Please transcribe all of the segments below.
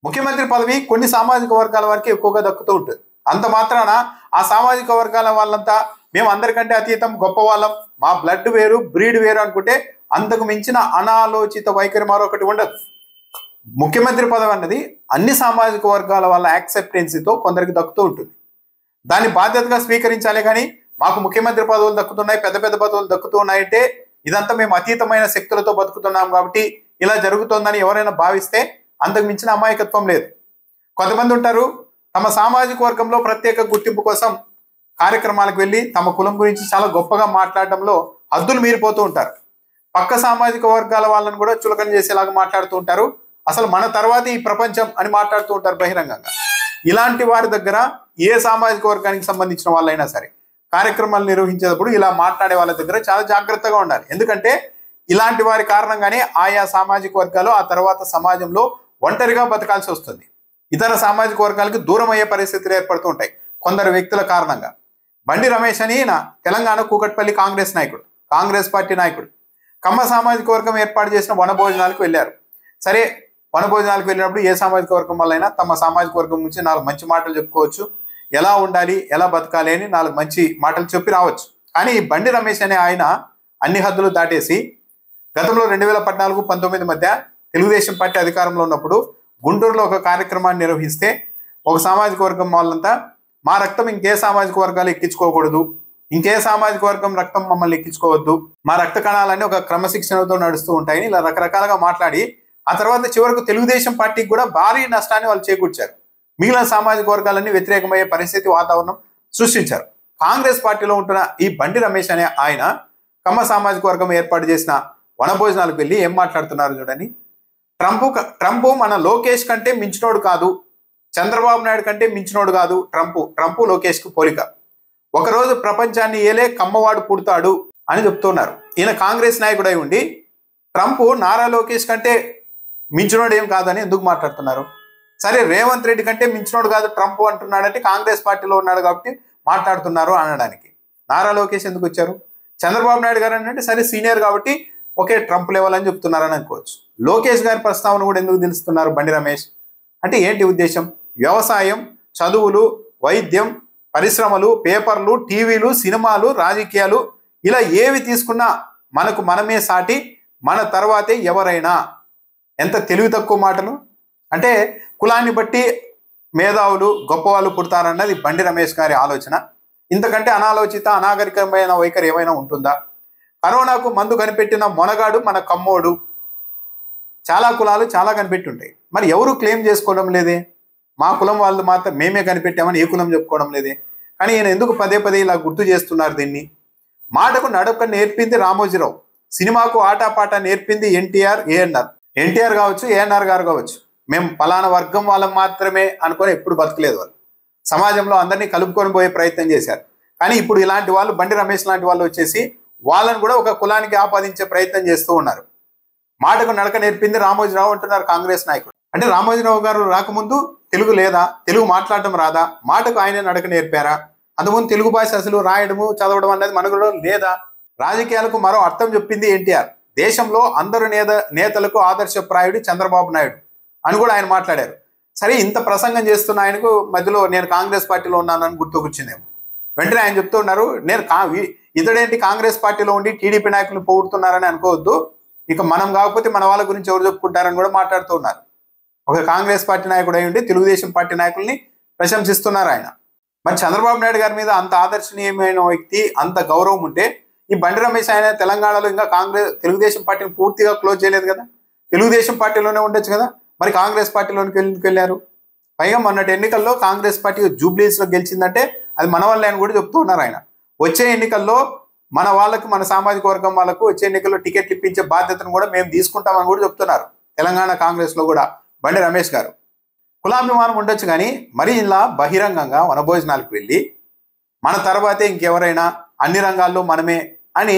ముఖ్యమంత్రి పదవి కొన్ని సామాజిక వర్గాల వరకు ఎక్కువగా దక్కుతూ ఉంటుంది. అంత మాత్రాన ఆ సామాజిక వర్గాల వాళ్ళంతా మేము అందరికంటే అతీతం గొప్ప వాళ్ళం, మా బ్లడ్ వేరు బ్రీడ్ వేరు అనుకుంటే అంతకు మించిన అనాలోచిత వైఖరి మరొకటి ఉండదు. ముఖ్యమంత్రి పదవి అన్నది అన్ని సామాజిక వర్గాల వాళ్ళ యాక్సెప్టెన్సీతో కొందరికి దక్కుతూ ఉంటుంది. దాన్ని బాధ్యతగా స్వీకరించాలి. కానీ మాకు ముఖ్యమంత్రి పదవులు దక్కుతున్నాయి, పెద్ద పెద్ద పదవులు దక్కుతూ ఉన్నాయంటే ఇదంతా మేము అతీతమైన శక్తులతో బతుకుతున్నాం కాబట్టి ఇలా జరుగుతోందని ఎవరైనా భావిస్తే అంతకు మించిన అమాయకత్వం లేదు. కొంతమంది ఉంటారు తమ సామాజిక వర్గంలో ప్రత్యేక గుర్తింపు కోసం కార్యక్రమాలకు వెళ్ళి తమ కులం గురించి చాలా గొప్పగా మాట్లాడడంలో హద్దులు మీరిపోతూ ఉంటారు. పక్క సామాజిక వర్గాల వాళ్ళని కూడా చులకన చేసేలాగా మాట్లాడుతూ ఉంటారు. అసలు మన తర్వాత ఈ ప్రపంచం అని మాట్లాడుతూ ఉంటారు బహిరంగంగా. ఇలాంటి వారి దగ్గర ఏ సామాజిక వర్గానికి సంబంధించిన వాళ్ళైనా సరే కార్యక్రమాలు నిర్వహించేటప్పుడు ఇలా మాట్లాడే వాళ్ళ దగ్గర చాలా జాగ్రత్తగా ఉండాలి. ఎందుకంటే ఇలాంటి వారి కారణంగానే ఆయా సామాజిక వర్గాలు ఆ తర్వాత సమాజంలో ఒంటరిగా బతకాల్సి వస్తుంది. ఇతర సామాజిక వర్గాలకు దూరం అయ్యే పరిస్థితులు ఏర్పడుతూ ఉంటాయి కొందరు వ్యక్తుల కారణంగా. బండి రమేష్ అని తెలంగాణ కూకట్పల్లి కాంగ్రెస్ పార్టీ నాయకుడు కమ్మ సామాజిక వర్గం ఏర్పాటు చేసిన వనభోజనాలకు వెళ్ళారు. సరే, వనభోజనాలకు వెళ్ళినప్పుడు ఏ సామాజిక వర్గం వల్లైనా తమ సామాజిక వర్గం నుంచి 4 మంచి మాటలు చెప్పుకోవచ్చు, ఎలా ఉండాలి ఎలా బతకాలి అని 4 మంచి మాటలు చెప్పి రావచ్చు. కానీ బండి రమేష్ అనే ఆయన అన్ని హద్దులు దాటేసి గతంలో 2014-19 మధ్య తెలుగుదేశం పార్టీ అధికారంలో ఉన్నప్పుడు గుంటూరులో ఒక కార్యక్రమాన్ని నిర్వహిస్తే ఒక సామాజిక వర్గం వాళ్ళంతా మా రక్తం ఇంకే సామాజిక వర్గాలు ఎక్కించుకోకూడదు, ఇంకే సామాజిక వర్గం రక్తం మమ్మల్ని ఎక్కించుకోవద్దు, మా రక్త కణాలన్నీ ఒక క్రమశిక్షణతో నడుస్తూ ఉంటాయని ఇలా రకరకాలుగా మాట్లాడి ఆ తర్వాత చివరకు తెలుగుదేశం పార్టీకి కూడా భారీ నష్టాన్ని వాళ్ళు చేకూర్చారు. మిగిలిన సామాజిక వర్గాలన్నీ వ్యతిరేకమయ్యే పరిస్థితి వాతావరణం సృష్టించారు. కాంగ్రెస్ పార్టీలో ఉంటున్న ఈ బండి రమేష్ అనే ఆయన కమ్మ సామాజిక వర్గం ఏర్పాటు చేసిన వనభోజనాలకు వెళ్ళి ఏం మాట్లాడుతున్నారు చూడండి. ట్రంప్ మన లోకేష్ కంటే మించినోడు కాదు, చంద్రబాబు నాయుడు కంటే మించినోడు కాదు ట్రంప్ లోకేష్కు పోలిక, ఒకరోజు ప్రపంచాన్ని ఏలే కమ్మవాడు పుడతాడు అని చెప్తున్నారు. ఈయన కాంగ్రెస్ నాయకుడై ఉండి ట్రంప్ నారా లోకేష్ కంటే మించినోడు ఏం కాదని ఎందుకు మాట్లాడుతున్నారు? సరే, రేవంత్ రెడ్డి కంటే మించినోడు కాదు ట్రంప్ అంటున్నాడంటే కాంగ్రెస్ పార్టీలో ఉన్నాడు కాబట్టి మాట్లాడుతున్నారు అనడానికి. నారా లోకేష్ ఎందుకు వచ్చారు? చంద్రబాబు నాయుడు గారు అంటే సరే సీనియర్ కాబట్టి ఒకే ట్రంప్ లెవెల్ అని చెప్తున్నారని అనుకోవచ్చు. లోకేష్ గారి ప్రస్తావన కూడా ఎందుకు తెలుస్తున్నారు బండి రమేష్ అంటే ఏంటి ఉద్దేశం? వ్యవసాయం, చదువులు, వైద్యం, పరిశ్రమలు, పేపర్లు, టీవీలు, సినిమాలు, రాజకీయాలు ఇలా ఏవి తీసుకున్నా మనకు మనమే సాటి, మన తర్వాతే ఎవరైనా. ఎంత తెలివి తక్కువ మాటలు! అంటే కులాన్ని బట్టి మేధావులు గొప్పవాళ్ళు పుడతారన్నది బండి రమేష్ గారి ఆలోచన. ఇంతకంటే అనాలోచిత అనాగరికమైన వైఖరి ఏమైనా ఉంటుందా? కరోనాకు మందు కనిపెట్టిన మొనగాడు మన కమ్మోడు. చాలా కులాలు చాలా కనిపెట్టి ఉంటాయి, మరి ఎవరు క్లెయిమ్ చేసుకోవడం లేదే. మా కులం వాళ్ళు మాత్రం మేమే కనిపెట్టామని ఏ కులం చెప్పుకోవడం లేదే. కానీ ఈయన ఎందుకు పదే పదే ఇలా గుర్తు చేస్తున్నారు దీన్ని? మాటకు నడక నేర్పింది రామోజీరావు, సినిమాకు ఆటాపాట నేర్పింది ఎన్టీఆర్ కావచ్చు, ఏఎన్ఆర్ గారు కావచ్చు. మేము పలానా వర్గం వాళ్ళం మాత్రమే అనుకొని ఎప్పుడు బతకలేదు. వాళ్ళు సమాజంలో అందరినీ కలుపుకొని పోయే ప్రయత్నం చేశారు. కానీ ఇప్పుడు ఇలాంటి వాళ్ళు బండి రమేష్ లాంటి వాళ్ళు వచ్చేసి వాళ్ళని కూడా ఒక కులానికి ఆపాదించే ప్రయత్నం చేస్తూ ఉన్నారు. మాటకు నడక నేర్పింది రామోజీరావు అంటున్నారు కాంగ్రెస్ నాయకుడు. అంటే రామోజీరావు గారు రాకముందు తెలుగు లేదా? తెలుగు మాట్లాడటం రాదా? మాటకు ఆయన నడక నేర్పారా? అందుముందు తెలుగు భాష అసలు రాయడము చదవడం అనేది మనకు లేదా? రాజకీయాలకు మరో అర్థం చెప్పింది ఎన్టీఆర్. దేశంలో అందరు నేతలకు ఆదర్శప్రాయుడు చంద్రబాబు నాయుడు అని కూడా ఆయన మాట్లాడారు. సరే, ఇంత ప్రసంగం చేస్తున్న ఆయనకు మధ్యలో నేను కాంగ్రెస్ పార్టీలో ఉన్నానని గుర్తుకొచ్చిందేమో. వెంటనే ఆయన చెప్తూ ఉన్నారు, ఇతడేంటి కాంగ్రెస్ పార్టీలో ఉండి టీడీపీ నాయకులు పోగొడుతున్నారని అనుకోవద్దు, ఇక మనం కాకపోతే మన వాళ్ళ గురించి ఎవరు చెప్పుకుంటారని కూడా మాట్లాడుతూ ఉన్నారు. ఒక కాంగ్రెస్ పార్టీ నాయకుడు అయి ఉండి తెలుగుదేశం పార్టీ నాయకుల్ని ప్రశంసిస్తున్నారు ఆయన. మరి చంద్రబాబు నాయుడు గారి మీద అంత ఆదర్శనీయమైన వ్యక్తి, అంత గౌరవం ఉంటే ఈ బండి రమేష్ ఆయన తెలంగాణలో ఇంకా తెలుగుదేశం పార్టీని పూర్తిగా క్లోజ్ చేయలేదు కదా, తెలుగుదేశం పార్టీలోనే ఉండొచ్చు కదా, మరి కాంగ్రెస్ పార్టీలోనికి ఎందుకు వెళ్ళారు? పైగా మొన్నటి ఎన్నికల్లో కాంగ్రెస్ పార్టీ జూబ్లీస్లో గెలిచిందంటే అది మన వల్లే అని కూడా చెప్తూ ఉన్నారు ఆయన. వచ్చే ఎన్నికల్లో మన వాళ్ళకు, మన సామాజిక వర్గం వాళ్ళకు వచ్చే ఎన్నికల్లో టికెట్లు ఇప్పించే బాధ్యతను కూడా మేము తీసుకుంటామని కూడా చెప్తున్నారు తెలంగాణ కాంగ్రెస్లో కూడా బండి రమేష్ గారు. కులాభిమానం ఉండొచ్చు కానీ మరి ఇలా బహిరంగంగా వనభోజనాలకు వెళ్ళి మన తర్వాతే ఇంకెవరైనా, అన్ని రంగాల్లో మనమే అని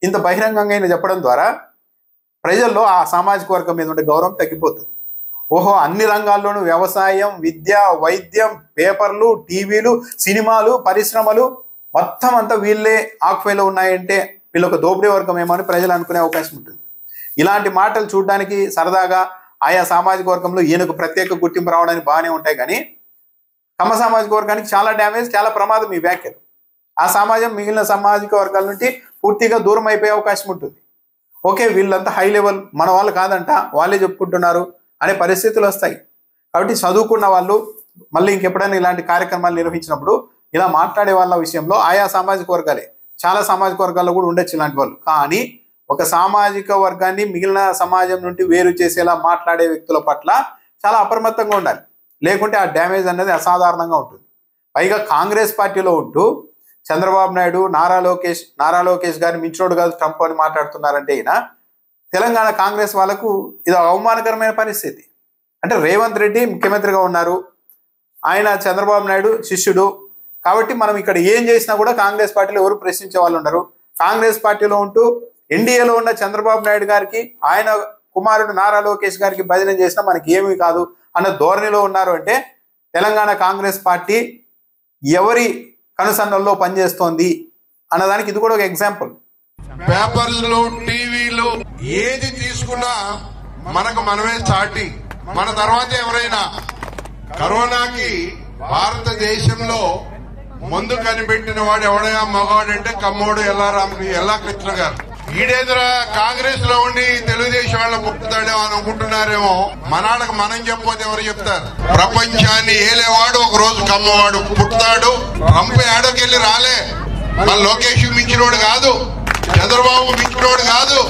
ఇంత బహిరంగంగా ఆయన చెప్పడం ద్వారా ప్రజల్లో ఆ సామాజిక వర్గం మీద ఉండే గౌరవం తగ్గిపోతుంది. ఓహో, అన్ని రంగాల్లోనూ వ్యవసాయం, విద్య, వైద్యం, పేపర్లు, టీవీలు, సినిమాలు, పరిశ్రమలు మొత్తం అంతా వీళ్ళే ఆక్వేలో ఉన్నాయంటే వీళ్ళొక దోపిడీ వర్గం ఏమో అని ప్రజలు అనుకునే అవకాశం ఉంటుంది. ఇలాంటి మాటలు చూడడానికి సరదాగా ఆయా సామాజిక వర్గంలో ఈయనకు ప్రత్యేక గుర్తింపు రావడానికి బాగానే ఉంటాయి, కానీ కమ్మ సామాజిక వర్గానికి చాలా డ్యామేజ్, చాలా ప్రమాదం ఈ వ్యాఖ్యలు. ఆ సమాజం మిగిలిన సామాజిక వర్గాల నుండి పూర్తిగా దూరం అయిపోయే అవకాశం ఉంటుంది. ఓకే, వీళ్ళంతా హై లెవెల్, మన వాళ్ళు కాదంట, వాళ్ళే చెప్పుకుంటున్నారు అనే పరిస్థితులు వస్తాయి. కాబట్టి చదువుకున్న వాళ్ళు మళ్ళీ ఇంకెప్పుడైనా ఇలాంటి కార్యక్రమాలు నిర్వహించినప్పుడు ఇలా మాట్లాడే వాళ్ళ విషయంలో ఆయా సామాజిక వర్గాలే, చాలా సామాజిక వర్గాల్లో కూడా ఉండొచ్చు ఇలాంటి వాళ్ళు, కానీ ఒక సామాజిక వర్గాన్ని మిగిలిన సమాజం నుండి వేరు చేసేలా మాట్లాడే వ్యక్తుల పట్ల చాలా అప్రమత్తంగా ఉండాలి. లేకుంటే ఆ డ్యామేజ్ అనేది అసాధారణంగా ఉంటుంది. పైగా కాంగ్రెస్ పార్టీలో ఉంటూ చంద్రబాబు నాయుడు నారా లోకేష్ గారిని మించినోడు కాదు ట్రంప్ అని మాట్లాడుతున్నారంటే ఈయన తెలంగాణ కాంగ్రెస్ వాళ్ళకు ఇది అవమానకరమైన పరిస్థితి. అంటే రేవంత్ రెడ్డి ముఖ్యమంత్రిగా ఉన్నారు, ఆయన చంద్రబాబు నాయుడు శిష్యుడు, కాబట్టి మనం ఇక్కడ ఏం చేసినా కూడా కాంగ్రెస్ పార్టీలో ఎవరు ప్రశ్నించే వాళ్ళు ఉండరు. కాంగ్రెస్ పార్టీలో ఉంటూ ఎన్డీఏలో ఉన్న చంద్రబాబు నాయుడు గారికి ఆయన కుమారుడు నారా లోకేష్ గారికి భజన చేసినా మనకి ఏమీ కాదు అన్న ధోరణిలో ఉన్నారు. అంటే తెలంగాణ కాంగ్రెస్ పార్టీ ఎవరి కనుసన్నల్లో పనిచేస్తోంది అన్నదానికి ఇది కూడా ఒక ఎగ్జాంపుల్. పేపర్లు, టీవీలు ఏది తీసుకున్నా మనకు మనమే సాటి, మన తర్వాత ఎవరైనా. కరోనాకి భారతదేశంలో ముందు కనిపెట్టిన వాడు ఎవడైనా మగవాడంటే కమ్మోడు ఎల్లా కృష్ణ గారు. ఈడేదురా కాంగ్రెస్ లో ఉండి తెలుగుదేశం వాళ్ళ పుట్టుతాడేమో అని అనుకుంటున్నారేమో, మనాళ్ళకి మనం చెప్పపోతే ఎవరు చెప్తారు? ప్రపంచాన్ని ఏలేవాడు ఒక రోజు కమ్మవాడు పుట్టుతాడు. ట్రంప్ ఏడోకెళ్ళి రాలే, మన లోకేష్ మించినోడు కాదు, చంద్రబాబు మించినోడు కాదు.